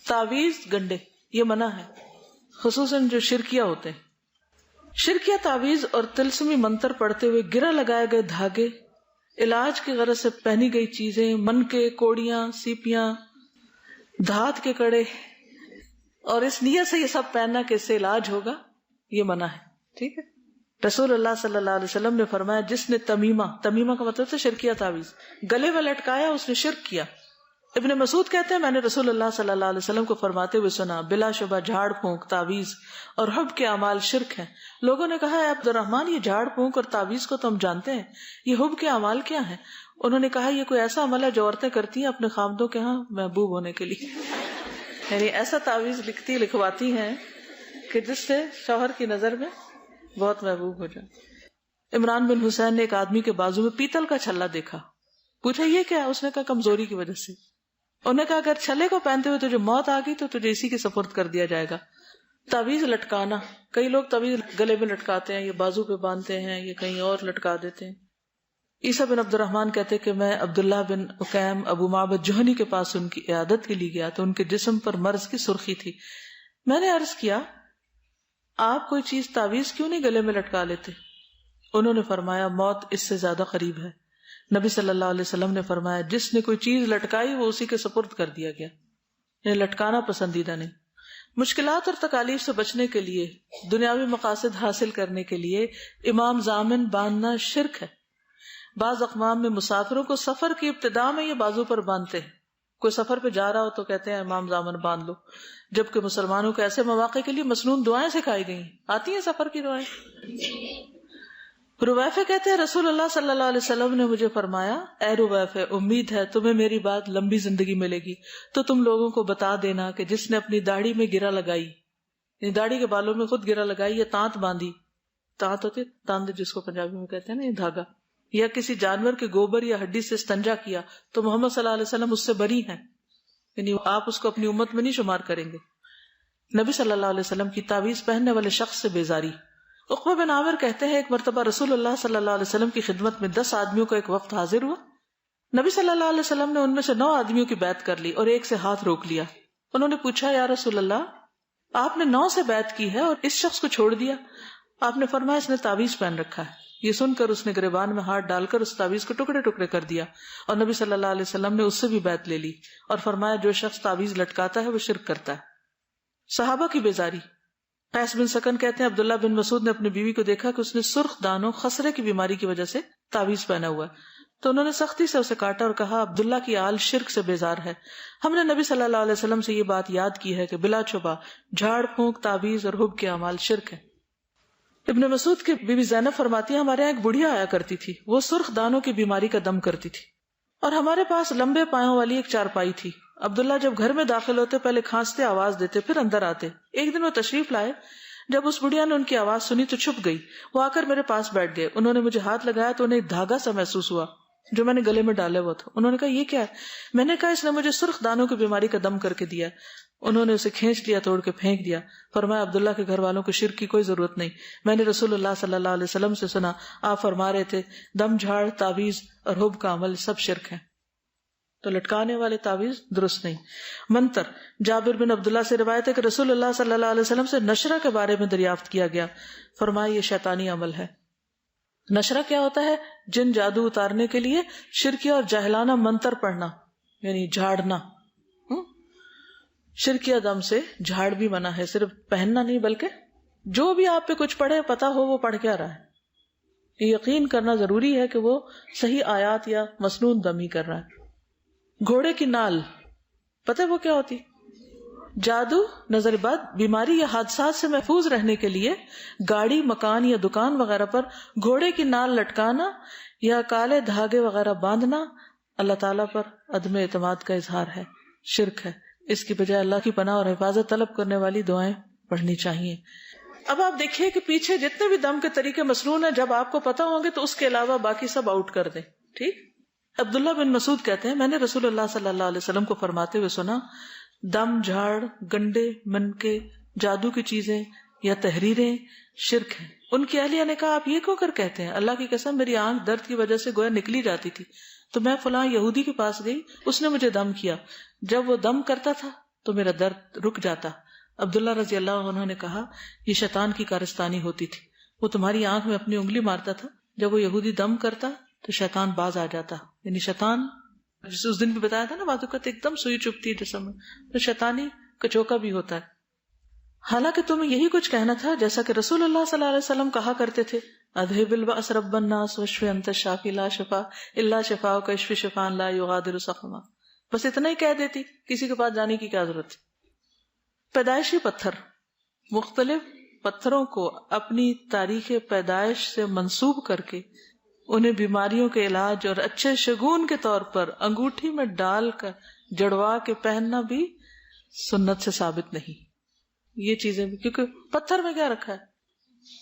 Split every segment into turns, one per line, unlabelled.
تعویذ گنڈے یہ منع ہے، خصوصاً جو شرکیہ ہوتے ہیں. شرکیہ تعویذ اور تلسمی منتر پڑھتے ہوئے گرہ لگائے گئے دھاگے، علاج کی غرض سے پہنی گئی چیزیں، منکے، کوڑیاں، سیپیاں، دھات کے کڑے، اور اس نیت سے یہ سب پہننا کہ اس سے علاج ہوگا، یہ منع ہے. ٹھیک ہے. رسول اللہ صلی اللہ علیہ وسلم نے فرمایا جس نے تمیمہ کا مطلب ہے شرکیہ تعویذ گلے میں لٹکایا اس نے شرک کیا. ابن مسعود کہتے ہیں میں نے رسول اللہ صلی اللہ علیہ وسلم کو فرماتے ہوئے سنا بلا شبہ جھاڑ پھونک، تعویذ اور حب کے اعمال شرک ہیں. لوگوں نے کہا اے عبد الرحمن یہ جھاڑ پھونک اور تعویذ کو تو ہم جانتے ہیں، یہ حب کے اعمال کیا ہیں؟ انہوں نے کہا یہ کوئی ایسا عمل ہے جو عورتیں کرتی ہیں اپنے خامدوں کے ہاں محبوب ہونے کے لیے. یعنی ایسا تعویذ لکھواتی ہیں کہ جس سے شوہر کی نظر میں بہت محبوب ہو جائے. عمران بن حسین نے ایک آدمی کے بازو میں پیتل کا چھلا دیکھا، پوچھا یہ کیا ہے؟ اس نے کہا کمزوری کی وجہ سے. انہوں نے کہا اگر چھلے کو پہنتے ہوئے تجھے موت آ گئی تو تجھے اسی کے سپرد کر دیا جائے گا. تعویذ لٹکانا، کئی لوگ تعویذ گلے میں لٹکاتے ہیں، یہ بازو پہ باندھتے ہیں، یہ کہیں اور لٹکا دیتے ہیں. عیسیٰ بن عبد الرحمن کہتے کہ میں عبداللہ بن اقیم ابو معبد جوہنی کے پاس ان کی عیادت کے لیے گیا تو ان کے جسم پر مرض کی سرخی تھی. میں نے عرض کیا آپ کوئی چیز تعویذ کیوں نہیں گلے میں لٹکا لیتے؟ انہوں نے فرمایا موت اس سے زیادہ قریب ہے. نبی صلی اللہ علیہ وسلم نے فرمایا جس نے کوئی چیز لٹکائی وہ اسی کے سپرد کر دیا گیا. یعنی لٹکانا پسندیدہ نہیں. مشکلات اور تکالیف سے بچنے کے لیے، دنیاوی مقاصد حاصل کرنے کے لیے امام ضامن باندھنا شرک ہے. بعض اقوام میں مسافروں کو سفر کی ابتدا میں یہ بازو پر باندھتے ہیں. کوئی سفر پہ جا رہا ہو تو کہتے ہیں امام ضامن باندھ لو، جبکہ مسلمانوں کو ایسے مواقع کے لیے مسنون دعائیں سکھائی گئی. آتی ہیں سفر کی دعائیں. رویفہ کہتے ہیں رسول اللہ صلی اللہ علیہ وسلم نے مجھے فرمایا اے رویفہ امید ہے تمہیں میری بات لمبی زندگی ملے گی تو تم لوگوں کو بتا دینا کہ جس نے اپنی داڑھی میں گرہ لگائی، یعنی داڑھی کے بالوں میں خود گرہ لگائی یا تانت باندھی، تانت ہوتی تاند جس کو پنجابی میں کہتے ہیں نا، یہ دھاگا، یا کسی جانور کے گوبر یا ہڈی سے استنجا کیا تو محمد صلی اللہ علیہ وسلم اس سے بری ہیں، یعنی آپ اس کو اپنی امت میں نہیں شمار کریں گے. نبی صلی اللہ علیہ وسلم کی تعویذ پہننے والے شخص سے بیزاری. عقبہ بن عامر کہتے ہیں ایک مرتبہ رسول اللہ صلی اللہ علیہ وسلم کی خدمت میں 10 آدمیوں کا ایک وقت حاضر ہوا. نبی صلی اللہ علیہ وسلم نے ان میں سے 9 آدمیوں کی بیعت کر لی اور ایک سے ہاتھ روک لیا. انہوں نے پوچھا یا رسول اللہ آپ نے 9 سے بیعت کی ہے اور اس شخص کو چھوڑ دیا؟ آپ نے فرمایا اس نے تعویذ پہن رکھا ہے. یہ سن کر اس نے گریبان میں ہاتھ ڈال کر اس تعویذ کو ٹکڑے ٹکڑے کر دیا اور نبی صلی اللہ علیہ وسلم نے اس سے بھی بیعت لے لی اور فرمایا جو شخص تعویذ لٹکاتا ہے وہ شرک کرتا ہے. صحابہ کی بیزاری. قیس بن سکن کہتے ہیں عبداللہ بن مسعود نے اپنی بیوی کو دیکھا کہ اس نے سرخ دانوں خسرے کی بیماری کی وجہ سے تعویذ پہنا ہوا ہے تو انہوں نے سختی سے اسے کاٹا اور کہا عبداللہ کی آل شرک سے بیزار ہے. ہم نے نبی صلی اللہ علیہ وسلم سے یہ بات یاد کی ہے کہ بلا شبہ جھاڑ پھونک، تعویذ اور حب کے اعمال شرک ہے. ابن مسعود کی بیوی زینب فرماتی ہے ہمارے یہاں ایک بڑھیا آیا کرتی تھی، وہ سرخ دانوں کی بیماری کا دم کرتی تھی اور ہمارے پاس لمبے پایوں والی ایک چارپائی تھی. عبداللہ جب گھر میں داخل ہوتے پہلے کھانستے آواز دیتے پھر اندر آتے. ایک دن وہ تشریف لائے، جب اس بڑھیا نے ان کی آواز سنی تو چھپ گئی. وہ آ کر میرے پاس بیٹھ گئے. انہوں نے مجھے ہاتھ لگایا تو انہیں ایک دھاگا سا محسوس ہوا جو میں نے گلے میں ڈالے ہوا تھا. انہوں نے کہا یہ کیا ہے؟ میں نے کہا اس نے مجھے سرخ دانوں کی بیماری کا دم کر کے دیا. انہوں نے اسے کھینچ لیا، توڑ کے پھینک دیا. فرمایا عبداللہ کے گھر والوں کو شرک کی کوئی ضرورت نہیں. میں نے رسول اللہ صلی اللہ علیہ وسلم سے سنا آپ فرما رہے تھے دم جھاڑ، تعویذ اور حب کا عمل سب شرک ہے. تو لٹکانے والے تعویذ درست نہیں. منتر. جابر بن عبداللہ سے روایت ہے کہ رسول اللہ صلی اللہ علیہ وسلم سے نشرہ کے بارے میں دریافت کیا گیا. فرمایا یہ شیطانی عمل ہے. نشرہ کیا ہوتا ہے؟ جن جادو اتارنے کے لیے شرکی اور جاہلانہ منتر پڑھنا، یعنی جھاڑنا. شرکیہ دم سے جھاڑ بھی منع ہے، صرف پہننا نہیں بلکہ جو بھی آپ پہ کچھ پڑھے پتا ہو وہ پڑھ کیا رہا ہے. یہ یقین کرنا ضروری ہے کہ وہ صحیح آیات یا مسنون دم ہی کر رہا ہے. گھوڑے کی نال پتہ وہ کیا ہوتی؟ جادو، نظر بد، بیماری یا حادثات سے محفوظ رہنے کے لیے گاڑی، مکان یا دکان وغیرہ پر گھوڑے کی نال لٹکانا یا کالے دھاگے وغیرہ باندھنا اللہ تعالیٰ پر عدم اعتماد کا اظہار ہے، شرک ہے. اس کی بجائے اللہ کی پناہ اور حفاظت طلب کرنے والی دعائیں پڑھنی چاہیے. اب آپ دیکھیے کہ پیچھے جتنے بھی دم کے طریقے مسنون ہیں جب آپ کو پتا ہوں گے تو اس کے علاوہ باقی سب آؤٹ کر دیں. ٹھیک. عبداللہ بن مسعود کہتے ہیں میں نے رسول اللہ صلی اللہ علیہ وسلم کو فرماتے ہوئے سنا دم، جھاڑ، گنڈے، منکے، جادو کی چیزیں یا تحریریں شرک ہیں. ان کی اہلیہ نے کہا آپ یہ کیوں کر کہتے ہیں؟ اللہ کی قسم میری آنکھ درد کی وجہ سے گویا نکلی جاتی تھی تو میں فلاں یہودی کے پاس گئی، اس نے مجھے دم کیا. جب وہ دم کرتا تھا تو میرا درد رک جاتا. عبداللہ رضی اللہ عنہ نے کہا یہ شیطان کی کارستانی ہوتی تھی. وہ تمہاری آنکھ میں اپنی انگلی مارتا تھا، جب وہ یہودی دم کرتا تو شیطان باز آ جاتا. یعنی شیطان، جسے اس دن بھی بتایا تھا نا، بعض اوقات ایک دم سوئی چبھتی ہے جسم میں، تو شیطانی کچوکا بھی ہوتا ہے. حالانکہ تمہیں یہی کچھ کہنا تھا جیسا کہ رسول اللہ صلی اللہ علیہ وسلم کہا کرتے تھے، اذهب البأس رب الناس واشف انت الشافی لا شفا الا شفاؤک اشف شفاء لا یغادر سقما. بس اتنا ہی کہہ دیتی، کسی کے پاس جانے کی کیا ضرورت تھی. پیدائشی پتھر، مختلف پتھروں کو اپنی تاریخ پیدائش سے منسوب کر کے انہیں بیماریوں کے علاج اور اچھے شگون کے طور پر انگوٹھی میں ڈال کر جڑوا کے پہننا بھی سنت سے ثابت نہیں. یہ چیزیں بھی، کیونکہ پتھر میں کیا رکھا ہے،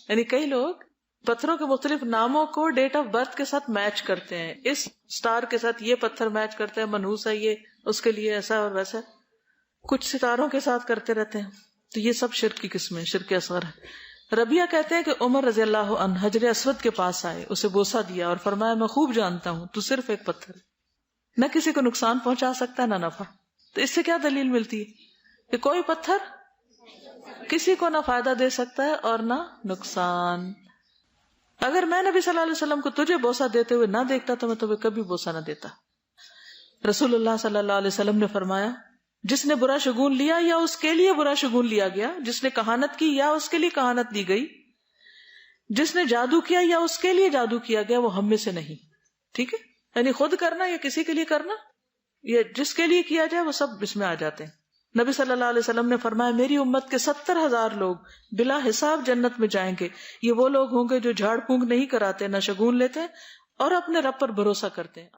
یعنی کئی لوگ پتھروں کے مختلف ناموں کو ڈیٹ آف برتھ کے ساتھ میچ کرتے ہیں. اس سٹار کے ساتھ یہ پتھر میچ کرتے ہیں، منحوس ہے یہ، اس کے لیے ایسا اور ویسا. کچھ ستاروں کے ساتھ کرتے رہتے ہیں. تو یہ سب شرک کی قسمیں، شرک اصغر ہے. ربیہ کہتے ہیں کہ عمر رضی اللہ عنہ حجر اسود کے پاس آئے، اسے بوسہ دیا اور فرمایا میں خوب جانتا ہوں تو صرف ایک پتھر ہے، نہ کسی کو نقصان پہنچا سکتا نہ نفع. تو اس سے کیا دلیل ملتی ہے کہ کوئی پتھر کسی کو نہ فائدہ دے سکتا ہے اور نہ نقصان. اگر میں نبی صلی اللہ علیہ وسلم کو تجھے بوسہ دیتے ہوئے نہ دیکھتا تو میں تمہیں کبھی بوسہ نہ دیتا. رسول اللہ صلی اللہ علیہ وسلم نے فرمایا جس نے برا شگون لیا یا اس کے لیے برا شگون لیا گیا، جس نے کہانت کی یا اس کے لیے کہانت دی گئی، جس نے جادو کیا یا اس کے لیے جادو کیا گیا، وہ ہم میں سے نہیں. ٹھیک ہے، یعنی خود کرنا یا کسی کے لیے کرنا یا جس کے لیے کیا جائے وہ سب اس میں آ جاتے ہیں. نبی صلی اللہ علیہ وسلم نے فرمایا میری امت کے 70,000 لوگ بلا حساب جنت میں جائیں گے. یہ وہ لوگ ہوں گے جو جھاڑ پھونک نہیں کراتے، نہ شگون لیتے اور اپنے رب پر بھروسہ کرتے ہیں.